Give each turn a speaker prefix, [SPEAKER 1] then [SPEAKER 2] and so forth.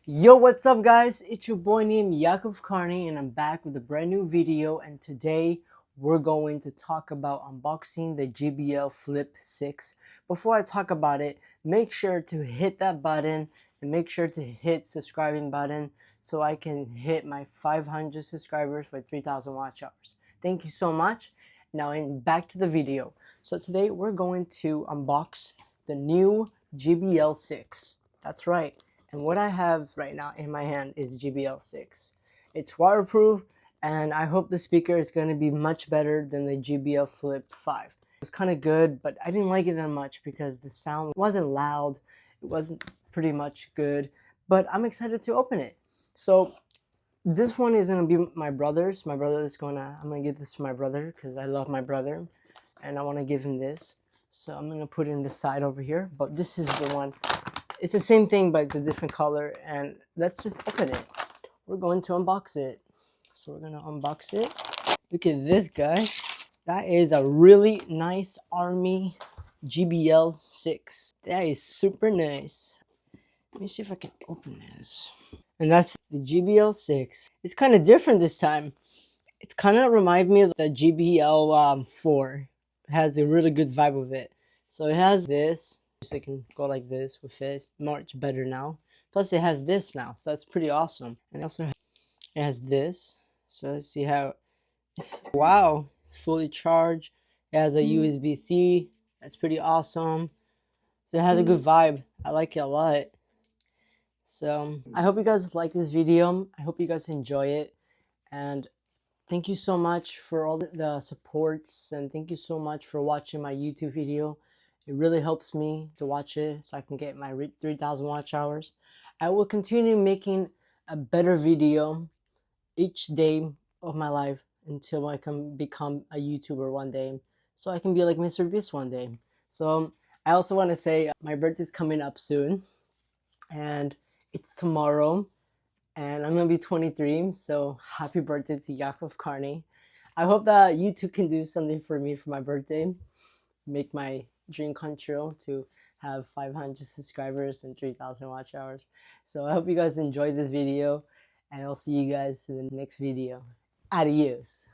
[SPEAKER 1] Yo, what's up guys? It's your boy named Yakov Karni and I'm back with a brand new video, and today we're going to talk about unboxing the JBL Flip 6. Before I talk about it, make sure to hit that button and make sure to hit subscribing button so I can hit my 500 subscribers by 3,000 watch hours. Thank you so much. Now back to the video. So today we're going to unbox the new JBL 6. That's right. And what I have right now in my hand is JBL 6. It's waterproof, and I hope the speaker is going to be much better than the JBL Flip 5. It was kind of good, but I didn't like it that much because the sound wasn't loud. It wasn't pretty much good, but I'm excited to open it. So this one is going to be my brother's. I'm going to give this to my brother because I love my brother and I want to give him this. So I'm going to put it in the side over here, but this is the one. It's the same thing, but it's a different color, and let's just open it. We're going to unbox it. So we're gonna unbox it. Look at this, guys. That is a really nice Army JBL 6. That is super nice. Let me see if I can open this. And that's the JBL 6. It's kind of different this time. It's kind of reminds me of the JBL 4. It has a really good vibe with it. So it has this. So it can go like this with it. Much better now. Plus it has this now, so that's pretty awesome. And also it has this. So let's see how. Wow, it's fully charged. It has a USB-C. That's pretty awesome. So it has a good vibe. I like it a lot. So I hope you guys like this video. I hope you guys enjoy it. And thank you so much for all the supports, and thank you so much for watching my YouTube video. It really helps me to watch it so I can get my 3,000 watch hours. I will continue making a better video each day of my life until I can become a YouTuber one day. So I can be like Mr. Beast one day. So I also want to say my birthday's coming up soon. And it's tomorrow. And I'm going to be 23. So happy birthday to Yakov Karni. I hope that you two can do something for me for my birthday. Make my dream come true to have 500 subscribers and 3,000 watch hours. So I hope you guys enjoyed this video, and I'll see you guys in the next video. Adios.